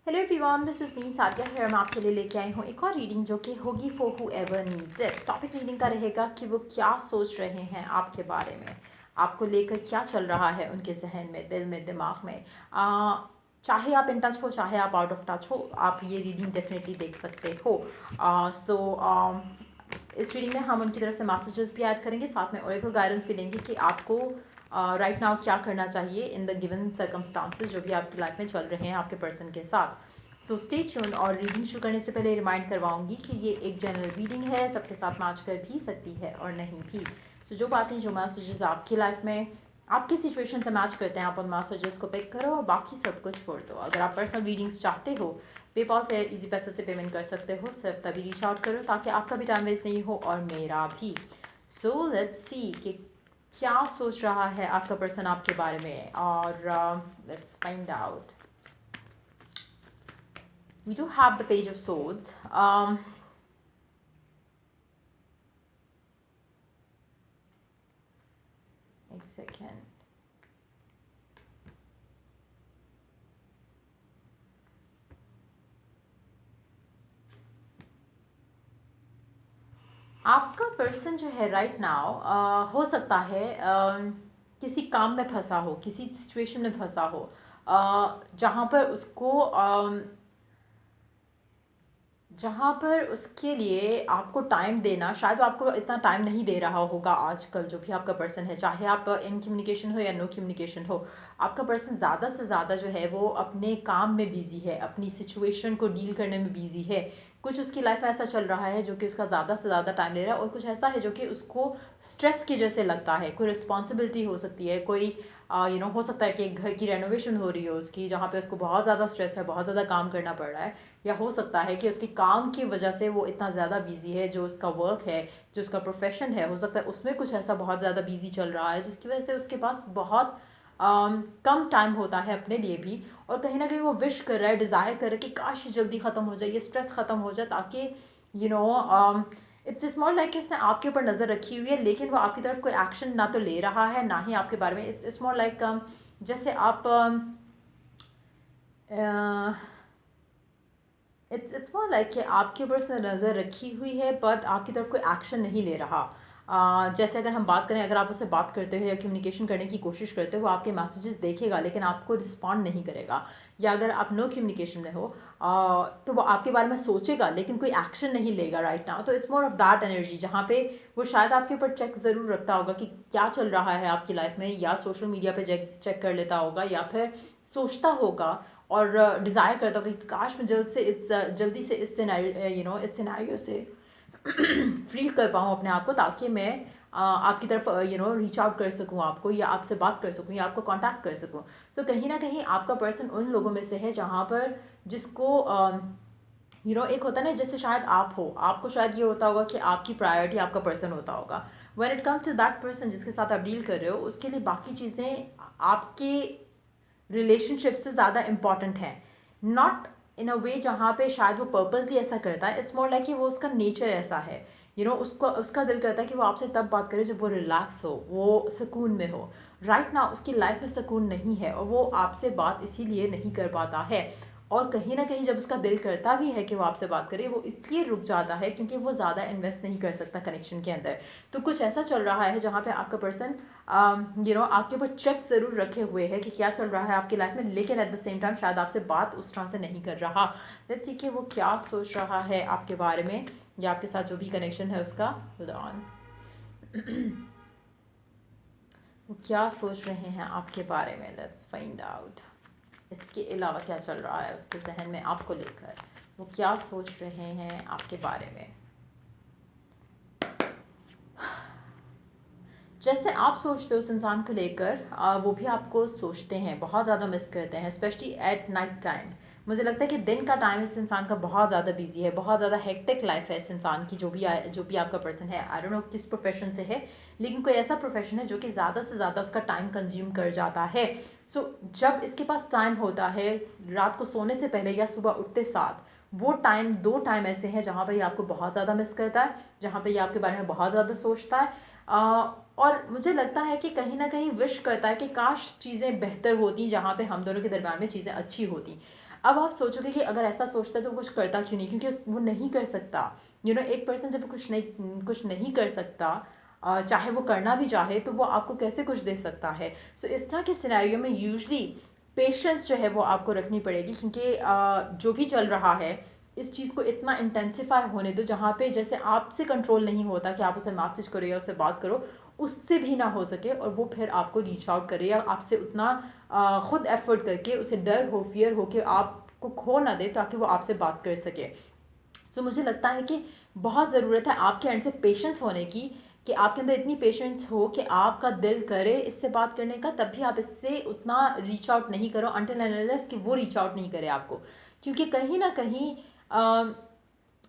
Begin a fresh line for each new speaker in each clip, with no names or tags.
Hello everyone, this is me Sadia here. मैं आपके लिए लेके आई हूँ एक और रीडिंग जो कि होगी for whoever needs it. Topic reading का रहेगा कि वो क्या सोच रहे हैं आपके बारे में, आपको लेकर क्या चल रहा है उनके जहन में, दिल में, दिमाग में। चाहे आप इन टच हो, चाहे आप आउट ऑफ टच हो, आप ये रीडिंग डेफिनेटली देख सकते हो। इस रीडिंग में हम उनकी तरफ से मैसेजेस भी ऐड करेंगे, साथ में ओरेकल गाइडेंस भी लेंगे कि आपको राइट नाउ क्या करना चाहिए इन द गिवन सर्कमस्टांसेस जो भी आपकी लाइफ में चल रहे हैं आपके पर्सन के साथ। So stay tuned. और रीडिंग शुरू करने से पहले रिमाइंड करवाऊंगी कि ये एक जनरल रीडिंग है, सबके साथ मैच कर भी सकती है और नहीं भी। सो जो बातें, जो मैसेजेस आपकी लाइफ में आपकी सिचुएशन से मैच करते हैं, आप उन मैसेजेस को पिक करो और बाकी सब कुछ छोड़ दो। अगर आप पर्सनल रीडिंग्स चाहते हो, पेपॉल से इजी पैसे से पेमेंट कर सकते हो, सिर्फ तभी रीच आउट करो ताकि आपका भी टाइम वेस्ट नहीं हो और मेरा भी। सो लेट्स सी कि क्या सोच रहा है आपका पर्सन आपके बारे में, और let's find out. We do have the page of swords. एक सेकेंड। आपका पर्सन जो है राइट नाउ हो सकता है किसी काम में फंसा हो, किसी सिचुएशन में फंसा हो, जहाँ पर उसको जहाँ पर उसके लिए आपको टाइम देना, शायद वो आपको इतना टाइम नहीं दे रहा होगा आजकल। जो भी आपका पर्सन है, चाहे आप इन कम्युनिकेशन हो या नो कम्युनिकेशन हो, आपका पर्सन ज़्यादा से ज़्यादा जो है वो अपने काम में बिजी है, अपनी सिचुएशन को डील करने में बिजी है। कुछ उसकी लाइफ में ऐसा चल रहा है जो कि उसका ज़्यादा से ज़्यादा टाइम ले रहा है, और कुछ ऐसा है जो कि उसको स्ट्रेस की जैसे लगता है। कोई रिस्पॉन्सिबिलिटी हो सकती है, कोई हो सकता है कि एक घर की रेनोवेशन हो रही हो उसकी, जहाँ पे उसको बहुत ज़्यादा स्ट्रेस है, बहुत ज़्यादा काम करना पड़ रहा है। या हो सकता है कि उसके काम की वजह से वो इतना ज़्यादा बिजी है, जो उसका वर्क है, जो उसका प्रोफेशन है, हो सकता है उसमें कुछ ऐसा बहुत ज़्यादा बिजी चल रहा है जिसकी वजह से उसके पास बहुत कम टाइम होता है अपने लिए भी। और कहीं ना कहीं वो विश कर रहा है, डिज़ायर कर रहा है कि काश ये जल्दी ख़त्म हो जाए, ये स्ट्रेस ख़त्म हो जाए, ताकि इट्स मोर लाइक उसने आपके ऊपर नज़र रखी हुई है, लेकिन वो आपकी तरफ कोई एक्शन ना तो ले रहा है, ना ही आपके बारे में। इट्स मोर लाइक जैसे आप इट्स मोर लाइक कि आपके ऊपर उसने नज़र रखी हुई है, बट आपकी तरफ कोई एक्शन नहीं ले रहा। जैसे अगर हम बात करें, अगर आप उससे बात करते हो या कम्युनिकेशन करने की कोशिश करते हो, वो आपके मैसेजेस देखेगा लेकिन आपको रिस्पॉन्ड नहीं करेगा। या अगर आप नो कम्युनिकेशन में हो, तो वो आपके बारे में सोचेगा लेकिन कोई एक्शन नहीं लेगा राइट नाउ। तो it's more of that energy, जहाँ पे वो शायद आपके ऊपर चेक ज़रूर रखता होगा कि क्या चल रहा है आपकी लाइफ में, या सोशल मीडिया पे चेक कर लेता होगा, या फिर सोचता होगा और डिज़ायर करता होगा कि काश मैं जल्दी से इस सिनेरियो से फ्री कर पाऊँ अपने आप को, ताकि मैं आपकी तरफ रीच आउट कर सकूँ आपको, या आपसे बात कर सकूँ, या आपको कांटेक्ट कर सकूँ। सो कहीं ना कहीं आपका पर्सन उन लोगों में से है जहाँ पर जिसको एक होता है ना, जैसे शायद आप हो, आपको शायद ये होता होगा कि आपकी प्रायोरिटी आपका पर्सन होता होगा। When it comes to that person जिसके साथ आप डील कर रहे हो, उसके लिए बाकी चीज़ें आपके रिलेशनशिप से ज़्यादा इम्पॉर्टेंट है। नॉट इन अ वे जहाँ पे शायद वो पर्पसली ऐसा करता है, इट्स मोर लाइक कि वो उसका नेचर ऐसा है। उसको उसका दिल करता है कि वो आपसे तब बात करे जब वो रिलैक्स हो, वो सुकून में हो। राइट ना उसकी लाइफ में सुकून नहीं है, और वो आपसे बात इसीलिए नहीं कर पाता है। और कहीं ना कहीं जब उसका दिल करता भी है कि वो आपसे बात करे, वो इसलिए रुक जाता है क्योंकि वो ज़्यादा इन्वेस्ट नहीं कर सकता कनेक्शन के अंदर। तो कुछ ऐसा चल रहा है जहाँ पे आपका पर्सन आपके ऊपर चेक ज़रूर रखे हुए है कि क्या चल रहा है आपकी लाइफ में, लेकिन एट द सेम टाइम शायद आपसे बात उस तरह से नहीं कर रहा। लेट्स सी कि वो क्या सोच रहा है आपके बारे में, या आपके साथ जो भी कनेक्शन है उसका। Hold on. वो क्या सोच रहे हैं आपके बारे में, लेट्स फाइंड आउट। इसके अलावा क्या चल रहा है उसके जहन में आपको लेकर, वो क्या सोच रहे हैं आपके बारे में। जैसे आप सोचते हो उस इंसान को लेकर, वो भी आपको सोचते हैं, बहुत ज़्यादा मिस करते हैं, स्पेशली एट नाइट टाइम। मुझे लगता है कि दिन का टाइम इस इंसान का बहुत ज़्यादा बिजी है, बहुत ज़्यादा हेक्टिक लाइफ है इस इंसान की, जो भी आपका पर्सन है। आई डोंट नो किस प्रोफेशन से है, लेकिन कोई ऐसा प्रोफेशन है जो कि ज़्यादा से ज़्यादा उसका टाइम कंज्यूम कर जाता है। सो जब इसके पास टाइम होता है रात को सोने से पहले या सुबह उठते साथ, वो टाइम, दो टाइम ऐसे हैं जहाँ पर ये आपको बहुत ज़्यादा मिस करता है, जहाँ पर ये आपके बारे में बहुत ज़्यादा सोचता है। और मुझे लगता है कि कहीं ना कहीं विश करता है कि काश चीज़ें बेहतर होती, जहाँ पे हम दोनों के दरम्यान में चीज़ें अच्छी होती। अब आप सोचोगे कि अगर ऐसा सोचता है तो कुछ करता क्यों नहीं, क्योंकि वो नहीं कर सकता। एक पर्सन जब कुछ नहीं कर सकता, चाहे वो करना भी चाहे, तो वो आपको कैसे कुछ दे सकता है। सो इस तरह के सिनेरियो में यूजली पेशेंस जो है वो आपको रखनी पड़ेगी, क्योंकि जो भी चल रहा है इस चीज़ को इतना इंटेंसिफाई होने दो जहाँ पे जैसे आपसे कंट्रोल नहीं होता कि आप उसे मैसेज करो या उससे बात करो, उससे भी ना हो सके और वो फिर आपको रीच आउट करे या आपसे उतना खुद एफर्ट करके उसे डर हो, फियर हो कि आपको खो ना दे, ताकि वो आपसे बात कर सके। सो मुझे लगता है कि बहुत ज़रूरत है आपके एंड से पेशेंस होने की, कि आपके अंदर इतनी पेशेंस हो कि आपका दिल करे इससे बात करने का, तब भी आप इससे उतना रीच आउट नहीं करो अनटिल एंड अनलेस कि वो रीच आउट नहीं करे आपको। क्योंकि कहीं ना कहीं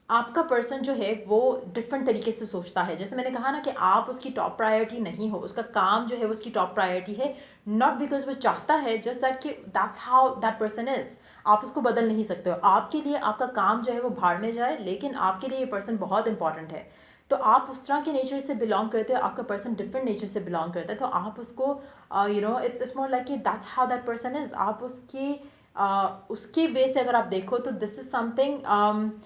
आपका पर्सन जो है वो डिफरेंट तरीके से सोचता है। जैसे मैंने कहा ना कि आप उसकी टॉप प्रायोरिटी नहीं हो, उसका काम जो है वो उसकी टॉप प्रायोरिटी है, नॉट बिकॉज वो चाहता है, जस्ट दैट कि that's how that person is. आप उसको बदल नहीं सकते हो। आपके लिए आपका काम जो है वो भाड़ में जाए, लेकिन आपके लिए ये पर्सन बहुत इंपॉर्टेंट है। तो आप उस तरह के नेचर से बिलोंग करते हो, आपका पर्सन डिफरेंट नेचर से बिलोंग करता है, तो आप उसको it's more like that's how that person is. आप उसके वे से अगर आप देखो तो दिस इज समथिंग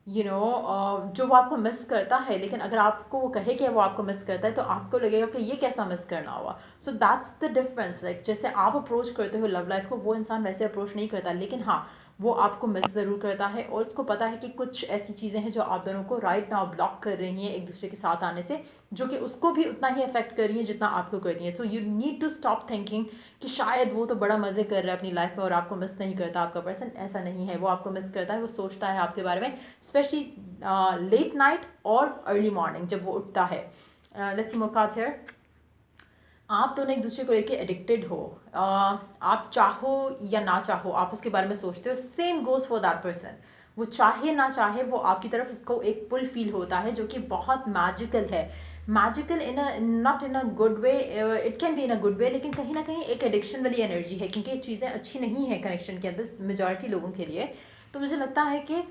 जो वो आपको मिस करता है, लेकिन अगर आपको वो कहे कि वो आपको मिस करता है तो आपको लगेगा कि ये कैसा मिस करना हुआ। So that's the difference. Like जैसे आप अप्रोच करते हो लव लाइफ को, वो इंसान वैसे अप्रोच नहीं करता, लेकिन हाँ, वो आपको मिस ज़रूर करता है और उसको पता है कि कुछ ऐसी चीज़ें हैं जो आप दोनों को राइट नाउ ब्लॉक कर रही हैं एक दूसरे के साथ आने से, जो कि उसको भी उतना ही अफेक्ट कर रही है जितना आपको करती हैं। So you need to stop thinking कि शायद वो तो बड़ा मज़े कर रहा है अपनी लाइफ में और आपको मिस नहीं करता। आपका पर्सन ऐसा नहीं है, वो आपको मिस करता है, वो सोचता है आपके बारे में, स्पेशली लेट नाइट और अर्ली मॉर्निंग जब वो उठता है। Let's see more cards here. आप दोनों एक दूसरे को लेके एडिक्टेड हो, आप चाहो या ना चाहो आप उसके बारे में सोचते हो। Same goes for that person. वो चाहे ना चाहे वो आपकी तरफ उसको एक पुल फील होता है, जो कि बहुत मैजिकल है। Magical in a not in a good way, it can be in a good way, लेकिन कहीं ना कहीं एक एडिक्शन वाली एनर्जी है, क्योंकि ये चीज़ें अच्छी नहीं है कनेक्शन के अंदर मेजॉरिटी लोगों के लिए। तो मुझे लगता है कि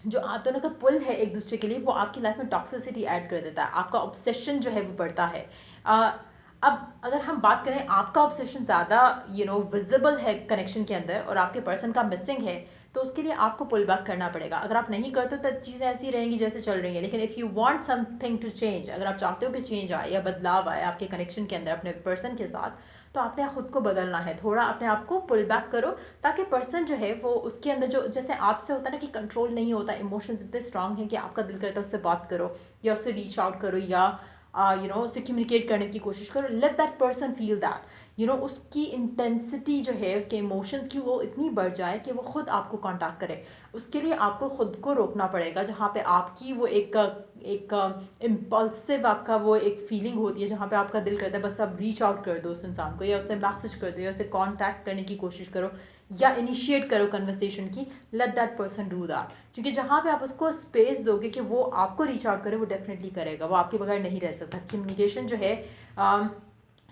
जो आप दोनों का पुल है एक दूसरे के लिए, वो आपकी लाइफ में टॉक्सिसिटी ऐड कर देता है, आपका ऑब्सेशन जो है वो बढ़ता है। अब अगर हम बात करें, आपका ऑब्सेशन ज़्यादा विजिबल है कनेक्शन के अंदर और आपके पर्सन का मिसिंग है, तो उसके लिए आपको पुल बैक करना पड़ेगा। अगर आप नहीं करते तो चीज़ें ऐसी रहेंगी जैसे चल रही हैं। लेकिन if you want something to change, अगर आप चाहते हो कि चेंज आए या बदलाव आए आपके कनेक्शन के अंदर अपने पर्सन के साथ, तो आपने खुद को बदलना है। थोड़ा अपने आप को पुल बैक करो, ताकि पर्सन जो है वो उसके अंदर जो जैसे आपसे होता है ना कि कंट्रोल नहीं होता, इमोशंस इतने स्ट्रांग हैं कि आपका दिल करता है उससे बात करो या उससे रीच आउट करो या उससे कम्युनिकेट करने की कोशिश करो। Let that person feel that उसकी इंटेंसिटी जो है उसके इमोशंस की वो इतनी बढ़ जाए कि वो खुद आपको कांटेक्ट करे। उसके लिए आपको खुद को रोकना पड़ेगा, जहाँ पे आपकी वो एक इम्पल्सिव आपका वो एक फीलिंग होती है, जहाँ पे आपका दिल करता है बस आप रीच आउट कर दो उस इंसान को, या उसे मैसेज कर दो या उसे कांटेक्ट करने की कोशिश करो या इनिशिएट करो कन्वर्सेशन की। Let that person do that, क्योंकि जहाँ पे आप उसको स्पेस दोगे कि वो आपको रीच आउट करे, वो डेफिनेटली करेगा, वो आपके बगैर नहीं रह सकता। कम्युनिकेशन जो है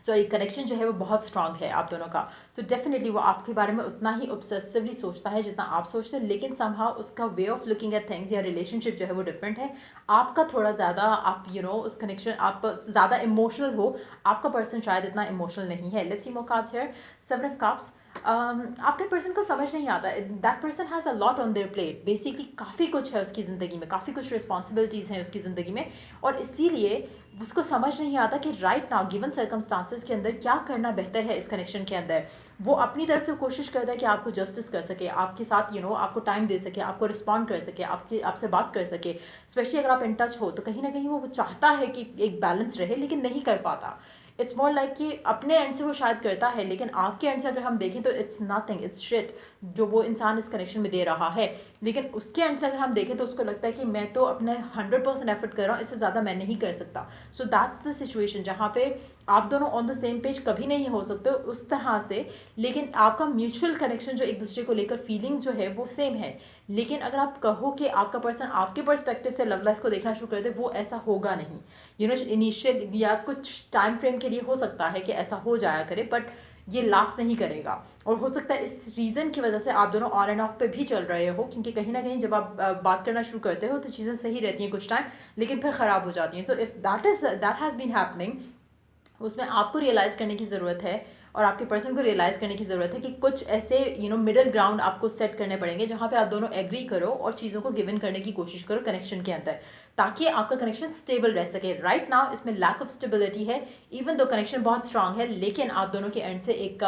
कनेक्शन जो है वो बहुत स्ट्रांग है आप दोनों का। तो डेफिनेटली वो आपके बारे में उतना ही ऑब्सेसिवली सोचता है जितना आप सोचते हैं, लेकिन समहाउ उसका way of looking at things या रिलेशनशिप जो है वो डिफरेंट है। आपका थोड़ा ज़्यादा आप उस कनेक्शन आप ज़्यादा इमोशनल हो, आपका पर्सन शायद इतना इमोशनल नहीं है। Let's see more cards here. Seven of cups. आपके पर्सन को समझ नहीं आता, that person has a lot on their plate. Basically काफ़ी कुछ है उसकी ज़िंदगी में, काफ़ी कुछ रिस्पॉन्सिबिलिटीज़ हैं उसकी ज़िंदगी में, और इसीलिए उसको समझ नहीं आता कि राइट नाउ गिवन सर्कमस्टांसेस के अंदर क्या करना बेहतर है इस कनेक्शन के अंदर। वो अपनी तरफ से कोशिश करता है कि आपको जस्टिस कर सके, आपके साथ आपको टाइम दे सके, आपको रिस्पॉन्ड कर सके, आपसे बात कर सके। स्पेशली अगर आप इन टच हो तो कहीं ना कहीं वो चाहता है कि एक बैलेंस रहे, लेकिन नहीं कर पाता। इट्स मोर लाइक कि अपने एंड से वो शायद करता है, लेकिन आपके एंड से अगर हम देखें तो इट्स नथिंग, इट्स शिट जो वो इंसान इस कनेक्शन में दे रहा है। लेकिन उसके एंड से अगर हम देखें तो उसको लगता है कि मैं तो अपने 100% एफर्ट कर रहा हूँ, इससे ज़्यादा मैं नहीं कर सकता। सो दैट्स द सिचुएशन जहाँ पे आप दोनों ऑन द सेम पेज कभी नहीं हो सकते उस तरह से, लेकिन आपका म्यूचुअल कनेक्शन जो एक दूसरे को लेकर फीलिंग जो है वो सेम है। लेकिन अगर आप कहो कि आपका पर्सन आपके पर्सपेक्टिव से लव लाइफ को देखना शुरू कर दे, वो ऐसा होगा नहीं। इनिशियल या कुछ टाइम फ्रेम के लिए हो सकता है कि ऐसा हो जाया करे, बट ये लास्ट नहीं करेगा। और हो सकता है इस रीज़न की वजह से आप दोनों ऑन एंड ऑफ पे भी चल रहे हो, क्योंकि कहीं ना कहीं जब आप बात करना शुरू करते हो तो चीज़ें सही रहती हैं कुछ टाइम, लेकिन फिर ख़राब हो जाती हैं। So if that has been happening, उसमें आपको रियलाइज़ करने की ज़रूरत है और आपके पर्सन को रियलाइज़ करने की ज़रूरत है कि कुछ ऐसे मिडिल ग्राउंड आपको सेट करने पड़ेंगे जहाँ पे आप दोनों एग्री करो और चीज़ों को गिवन करने की कोशिश करो कनेक्शन के अंदर, ताकि आपका कनेक्शन स्टेबल रह सके। राइट नाउ इसमें लैक ऑफ स्टेबिलिटी है, इवन दो कनेक्शन बहुत स्ट्रांग है, लेकिन आप दोनों के एंड से एक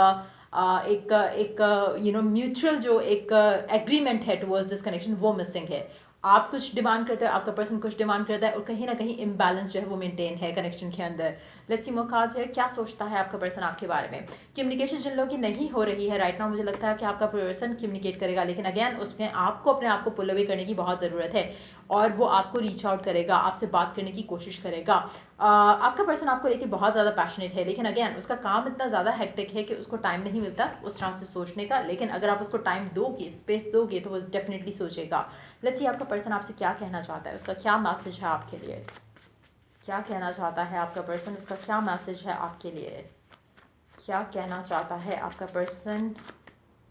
म्यूचुअल जो एक एग्रीमेंट है टुवर्ड्स दिस कनेक्शन वो मिसिंग है। आप कुछ डिमांड करते हो, आपका पर्सन कुछ डिमांड करता है, और कहीं ना कहीं इम्बैलेंस जो है वो मेंटेन है कनेक्शन के अंदर। लेट्स सी मोर कार्ड्स है, क्या सोचता है आपका पर्सन आपके बारे में। कम्युनिकेशन जिन लोगों की नहीं हो रही है राइट नाउ, मुझे लगता है कि आपका पर्सन कम्युनिकेट करेगा, लेकिन अगेन उसमें आपको अपने आप को पुल अवे करने की बहुत ज़रूरत है, और वो आपको रीच आउट करेगा, आपसे बात करने की कोशिश करेगा। आपका पर्सन आपको लेकर बहुत ज़्यादा पैशनेट है, लेकिन अगेन उसका काम इतना ज़्यादा हेक्टिक है कि उसको टाइम नहीं मिलता उस तरह से सोचने का, लेकिन अगर आप उसको टाइम दोगे, स्पेस दोगे, तो वो डेफिनेटली सोचेगा। लेट्स सी आपका पर्सन आपसे क्या कहना चाहता है, उसका क्या मैसेज है आपके लिए, क्या कहना चाहता है आपका पर्सन, उसका क्या मैसेज है आपके लिए, क्या कहना चाहता है आपका पर्सन,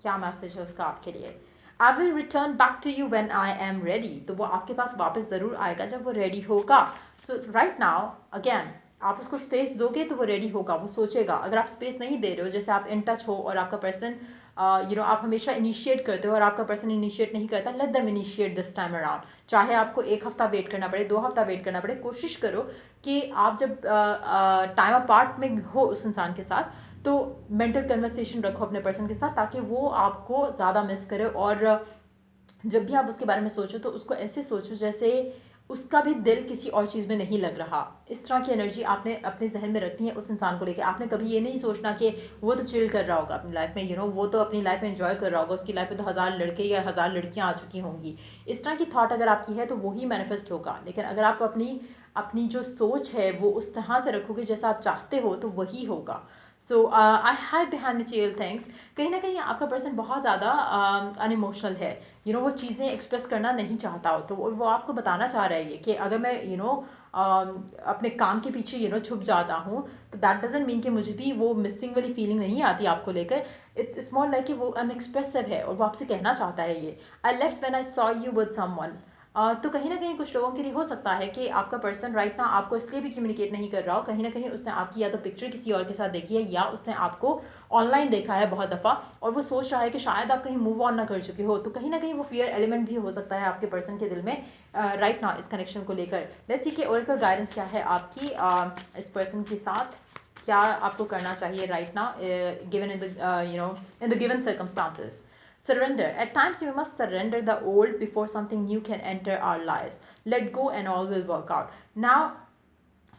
क्या मैसेज है उसका आपके लिए। I will return back to you when I am ready, तो वो आपके पास वापस ज़रूर आएगा जब वो रेडी होगा। सो राइट नाउ अगेन आप उसको स्पेस दोगे तो वो रेडी होगा, वो सोचेगा। अगर आप स्पेस नहीं दे रहे हो, जैसे आप इन टच हो और आपका पर्सन आप हमेशा इनिशिएट करते हो और आपका पर्सन इनिशिएट नहीं करता, let them initiate this time around. चाहे आपको 1 हफ्ता वेट करना पड़े, 2 हफ्ता वेट करना पड़े, कोशिश करो कि आप जब टाइम अपार्ट में हो उस इंसान के साथ, तो मेंटल कन्वर्सेशन रखो अपने पर्सन के साथ, ताकि वो आपको ज़्यादा मिस करे। और जब भी आप उसके बारे में सोचो तो उसको ऐसे सोचो जैसे उसका भी दिल किसी और चीज़ में नहीं लग रहा। इस तरह की एनर्जी आपने अपने जहन में रखनी है उस इंसान को लेकर। आपने कभी ये नहीं सोचना कि वो तो चिल कर रहा होगा अपनी लाइफ में, वो तो अपनी लाइफ में एंजॉय कर रहा होगा, उसकी लाइफ में तो 1000 लड़के या 1000 लड़कियां आ चुकी होंगी। इस तरह की थॉट अगर आपकी है तो वही मैनिफेस्ट होगा। लेकिन अगर आप अपनी अपनी जो सोच है वो उस तरह से रखोगे जैसा आप चाहते हो, तो वही होगा। So I hide behind material things. कहीं ना कहीं आपका पर्सन बहुत ज़्यादा अनइमोशनल है, वो चीज़ें एक्सप्रेस करना नहीं चाहता हो, तो वो आपको बताना चाह रहा है कि अगर मैं अपने काम के पीछे छुप जाता हूँ, तो दैट डजंट मीन कि मुझे भी वो मिसिंग वाली फीलिंग नहीं आती आपको लेकर। इट्स मोर लाइक कि वो अनएक्सप्रेसिव है और वो आपसे कहना चाहता है ये, I left when I saw you with someone. तो कहीं ना कहीं कुछ लोगों के लिए हो सकता है कि आपका पर्सन राइट ना आपको इसलिए भी कम्युनिकेट नहीं कर रहा हो, कहीं ना कहीं उसने आपकी या तो पिक्चर किसी और के साथ देखी है, या उसने आपको ऑनलाइन देखा है बहुत दफ़ा, और वो सोच रहा है कि शायद आप कहीं मूव ऑन ना कर चुके हो। तो कहीं ना कहीं वो फियर एलिमेंट भी हो सकता है आपके पर्सन के दिल में राइट ना इस कनेक्शन को लेकर। लेट्स सी कि ओरेकल गाइडेंस क्या है आपकी इस पर्सन के साथ, क्या आपको करना चाहिए राइट ना given in the given circumstances. Surrender. At times, we must surrender the old before something new can enter our lives. Let go and all will work out. Now,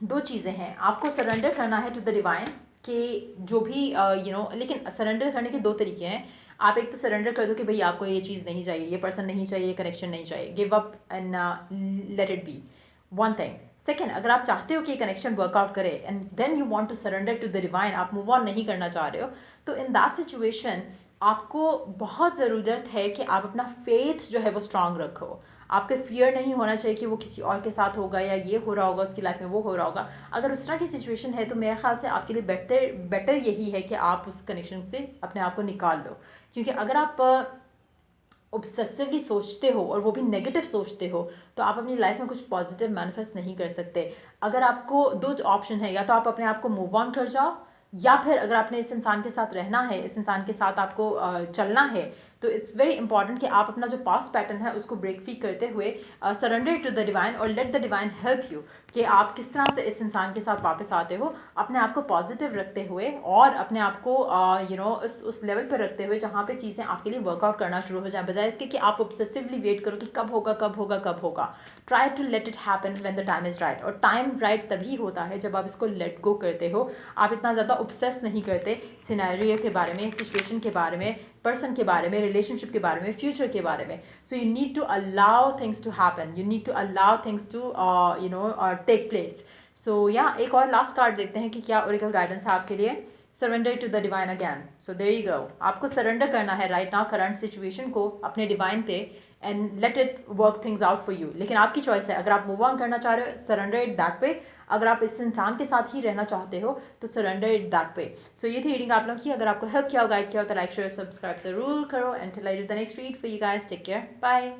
दो चीज़ें हैं, आपको सरेंडर करना है टू द डिवाइन कि जो भी लेकिन सरेंडर करने के दो तरीके हैं। आप एक तो सरेंडर कर दो कि भाई आपको ये चीज़ नहीं चाहिए, ये पर्सन नहीं चाहिए, ये कनेक्शन नहीं चाहिए, give up and let it be, one thing. Second, अगर आप चाहते हो कि कनेक्शन वर्कआउट करे and then you want to surrender to the divine, आप मूव ऑन नहीं करना चाह रहे हो, तो इन दैट सिचुएशन आपको बहुत ज़रूरत है कि आप अपना फेथ जो है वो स्ट्रांग रखो। आपके फियर नहीं होना चाहिए कि वो किसी और के साथ होगा या ये हो रहा होगा उसकी लाइफ में, वो हो रहा होगा। अगर उस तरह की सिचुएशन है तो मेरे ख्याल से आपके लिए बेटर यही है कि आप उस कनेक्शन से अपने आप को निकाल लो। क्योंकि अगर आप ऑब्सेसिवली सोचते हो और वो भी नेगेटिव सोचते हो, तो आप अपनी लाइफ में कुछ पॉजिटिव मैनिफेस्ट नहीं कर सकते। अगर आपको दो ऑप्शन है, या तो आप अपने आप को मूव ऑन कर जाओ, या फिर अगर आपने इस इंसान के साथ रहना है, इस इंसान के साथ आपको चलना है, तो इट्स वेरी इंपॉर्टेंट कि आप अपना जो पास्ट पैटर्न है उसको ब्रेक फ्री करते हुए सरेंडर टू द डिवाइन और let the divine help you कि आप किस तरह से इस इंसान के साथ वापस आते हो, अपने आप को पॉजिटिव रखते हुए और अपने आप को उस लेवल पर रखते हुए जहाँ पे चीज़ें आपके लिए वर्कआउट करना शुरू हो जाए, बजाय इसके कि आप ऑब्सेसिवली वेट करो कि कब होगा कब होगा कब होगा। Try to let it happen when the time is right. और टाइम राइट तभी होता है जब आप इसको लेट गो करते हो। आप इतना ज़्यादा ऑब्सेस नहीं करते सिनेरियो के बारे में, सिचुएशन के बारे में, पर्सन के बारे में, रिलेशनशिप के बारे में, फ्यूचर के बारे में। So you need to allow things to happen, you need to allow things to take place. So या एक और लास्ट कार्ड देखते हैं कि क्या ओरेकल गाइडेंस है आपके लिए। Surrender to the divine again. So there you go, आपको सरेंडर करना है राइट नाउ करंट सिचुएशन को अपने डिवाइन पे and let it work things out for you. लेकिन आपकी चॉइस है, अगर आप मूव ऑन करना चाह रहे हो सरेंडर इट दैट वे, अगर आप इस इंसान के साथ ही रहना चाहते हो तो सरेंडर इट दैट वे। सो ये थी रीडिंग आप लोगों की। अगर आपको हेल्प किया हो, गाइड किया हो, तो लाइक शेयर सब्सक्राइब जरूर करो। And till I do the next read for you guys, take care, bye.